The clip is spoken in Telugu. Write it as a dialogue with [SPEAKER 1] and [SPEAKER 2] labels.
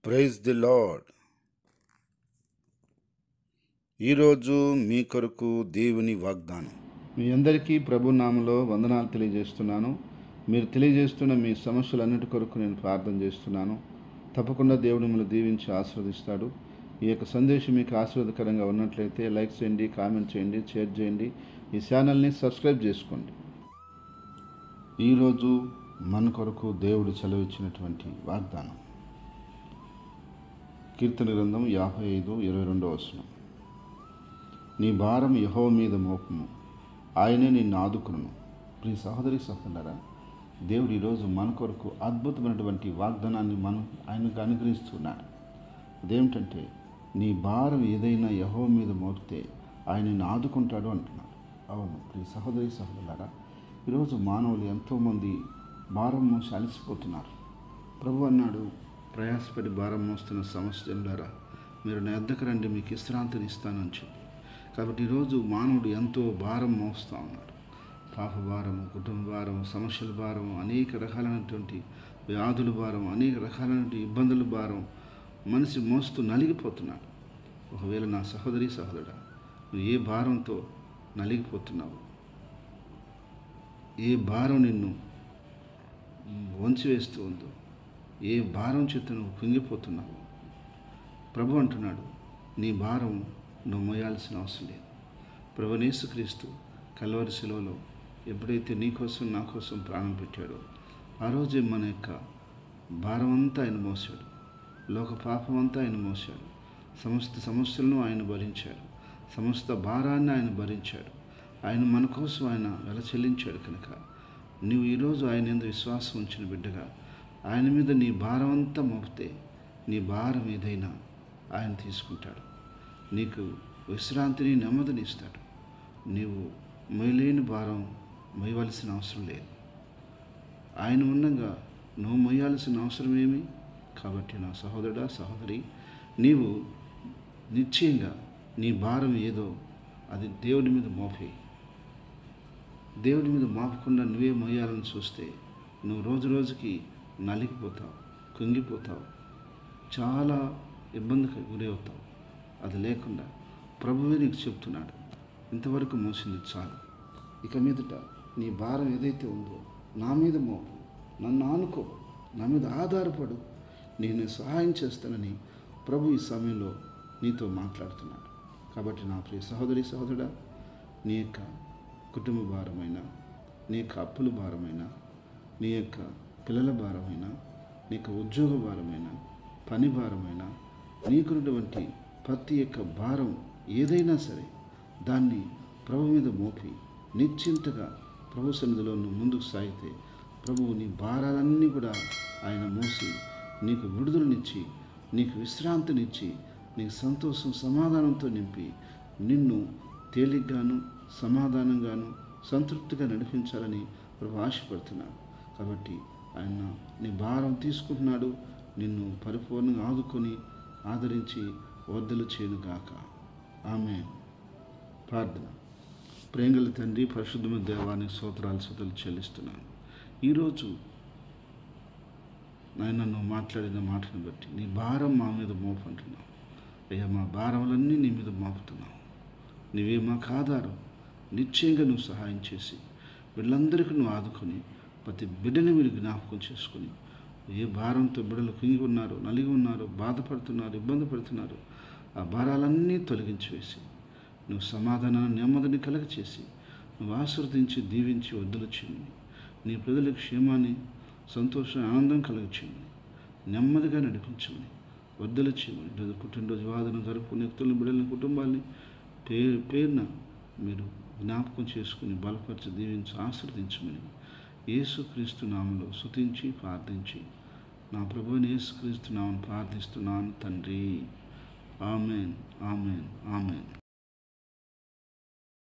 [SPEAKER 1] Praise the lord. ఈరోజు మీ కొరకు దేవుని వాగ్దానం.
[SPEAKER 2] మీ అందరికీ ప్రభు నామములో వందనాలు తెలియజేస్తున్నాను. మీరు తెలియజేస్తున్న మీ సమస్యలన్నిటి కొరకు నేను ప్రార్థన చేస్తున్నాను. తప్పకుండా దేవుడు మిమ్మల్ని దీవించి ఆశీర్వదిస్తాడు. ఈ యొక్క సందేశం మీకు ఆశీర్వాదకరంగా ఉన్నట్లయితే లైక్ చేయండి, కామెంట్ చేయండి, షేర్ చేయండి. ఈ ఛానల్ని సబ్స్క్రైబ్ చేసుకోండి. ఈరోజు మన కొరకు దేవుడు సెలవిచ్చినటువంటి వాగ్దానం కీర్తన గ్రంథం 55:22. నీ భారం యెహోవా మీద మోపము, ఆయనే నిన్ను ఆదుకును. ప్రియ సహోదరి సహోదరులారా, దేవుడు ఈరోజు మన కొరకు అద్భుతమైనటువంటి వాగ్దానాన్ని ఆయనకు అనుగ్రహిస్తున్నాడు. అదేమిటంటే, నీ భారం ఏదైనా యెహోవా మీద మోపితే ఆయన నిన్ను ఆదుకుంటాడు అంటున్నాడు. అవును ప్రియ సహోదరి సహోదరులారా, ఈరోజు మానవులు ఎంతోమంది భారం మోసి అలసిపోతున్నారు. ప్రభు అన్నాడు, ప్రయాసపడి భారం మోస్తున్న సమస్యలారా, మీరు నా యొద్దకు రండి, మీకు విశ్రాంతిని ఇస్తానని చెప్పి. కాబట్టి ఈరోజు మానవుడు ఎంతో భారం మోస్తూ ఉన్నాడు. పాప భారము, కుటుంబ భారము, సమస్యల భారము, అనేక రకాలైనటువంటి వ్యాధుల భారం, అనేక రకాలైనటువంటి ఇబ్బందుల భారం మనిషి మోస్తూ నలిగిపోతున్నాడు. ఒకవేళ నా సహోదరి సహోదరుడా, నువ్వు ఏ భారంతో నలిగిపోతున్నావు, ఏ భారం నిన్ను వంచివేస్తూ ఉందో, ఏ భారం చేత నువ్వు కుంగిపోతున్నావు, ప్రభు అంటున్నాడు, నీ భారం నువ్వు మోయాల్సిన అవసరం లేదు. ప్రభు యేసుక్రీస్తు కల్వరి శిలువలో ఎప్పుడైతే నీ కోసం నా కోసం ప్రాణం పెట్టాడో, ఆ రోజే మన యొక్క భారం అంతా ఆయన మోసాడు. లోక పాపం అంతా ఆయన మోసాడు. సమస్త సమస్యలను ఆయన భరించాడు. సమస్త భారాన్ని ఆయన భరించాడు. ఆయన మన కోసం ఆయన వెల చెల్లించాడు. కనుక నువ్వు ఈరోజు ఆయన యందు విశ్వాసం ఉంచిన బిడ్డగా ఆయన మీద నీ భారం అంతా మోపితే, నీ భారం ఏదైనా ఆయన తీసుకుంటాడు. నీకు విశ్రాంతిని, నెమ్మదిని ఇస్తాడు. నీవు మొయ్యలేని భారం మొయ్యవలసిన అవసరం లేదు. ఆయన ఉండగా నువ్వు మొయ్యాల్సిన అవసరం ఏమి? కాబట్టి నా సహోదరుడా సహోదరి, నీవు నిశ్చయంగా నీ భారం ఏదో అది దేవుడి మీద మోపే. దేవుడి మీద మోపకుండా నువ్వే మొయ్యాలని చూస్తే నువ్వు రోజు రోజుకి నలిగిపోతావు, కుంగిపోతావు, చాలా ఇబ్బందికి గురవుతావు. అది లేకుండా ప్రభువే నీకు చెప్తున్నాడు, ఇంతవరకు మోసింది చాలు, ఇక మీదట నీ భారం ఏదైతే ఉందో నా మీద మోపు, నన్ను ఆనుకో, నా మీద ఆధారపడు, నేను సహాయం చేస్తానని ప్రభు ఈ సమయంలో నీతో మాట్లాడుతున్నాడు. కాబట్టి నా ప్రియ సహోదరి సహోదరుడా, నీ యొక్క కుటుంబ భారమైన, నీ యొక్క అప్పుల భారమైన, నీ యొక్క పిల్లల భారమైన, నీ యొక్క ఉద్యోగ భారమైన, పని భారమైన, నీకున్నటువంటి ప్రతి యొక్క భారం ఏదైనా సరే దాన్ని ప్రభు మీద మోపి నిశ్చింతగా ప్రభు సన్నిధిలో నువ్వు ముందుకు సాగితే, ప్రభువు నీ భారాలన్నీ కూడా ఆయన మోసి నీకు విడుదలనిచ్చి, నీకు విశ్రాంతినిచ్చి, నీకు సంతోషం సమాధానంతో నింపి నిన్ను తేలిగ్గాను, సమాధానంగాను, సంతృప్తిగా నడిపించాలని ప్రభు ఆశపడుతున్నాడు. కాబట్టి ఆయన నీ భారం తీసుకుంటున్నాడు. నిన్ను పరిపూర్ణంగా ఆదుకొని ఆదరించి వర్ధలు చేయనుగాక. ఆమేన్. ప్రార్థన. ప్రేంగల తండ్రి, పరిశుద్ధమైన దేవానికి స్తోత్రాలు స్తుతులు చెల్లిస్తున్నాను. ఈరోజు నాయన నువ్వు మాట్లాడిన మాటను బట్టి నీ భారం మా మీద మోపంటున్నావు. అయ్యా, మా భారములన్నీ నీ మీద మోపుతున్నావు. నీవే మాకు ఆధారం. నిశ్చయంగా నువ్వు సహాయం చేసి వీళ్ళందరికీ నువ్వు ఆదుకొని ప్రతి బిడ్డని మీరు జ్ఞాపకం చేసుకొని, ఏ భారంతో బిడ్డలు కుంగి ఉన్నారు, నలిగి ఉన్నారు, బాధపడుతున్నారు, ఇబ్బంది పడుతున్నారు, ఆ భారాలన్నీ తొలగించి వేసి నువ్వు సమాధానాన్ని, నెమ్మదిని కలగచేసి నువ్వు ఆశీర్వదించి దీవించి వర్ధలు చేయమని, నీ ప్రజలకు క్షేమాన్ని, సంతోషం, ఆనందం కలగచేయమని, నెమ్మదిగా నడిపించమని, వర్ధలు చేయమని, లేదా పుట్టినరోజు వాదన జరుపుకునే వ్యక్తులను, బిడ్డలని, కుటుంబాన్ని పేరున మీరు జ్ఞాపకం చేసుకుని బలపరిచి దీవించి ఆశీర్వదించమని యేసుక్రీస్తు నామములో స్తుతించి ప్రార్థించి నా ప్రభువుని యేసుక్రీస్తు నామమున ప్రార్థిస్తున్నాను తండ్రి. ఆమేన్, ఆమేన్, ఆమేన్.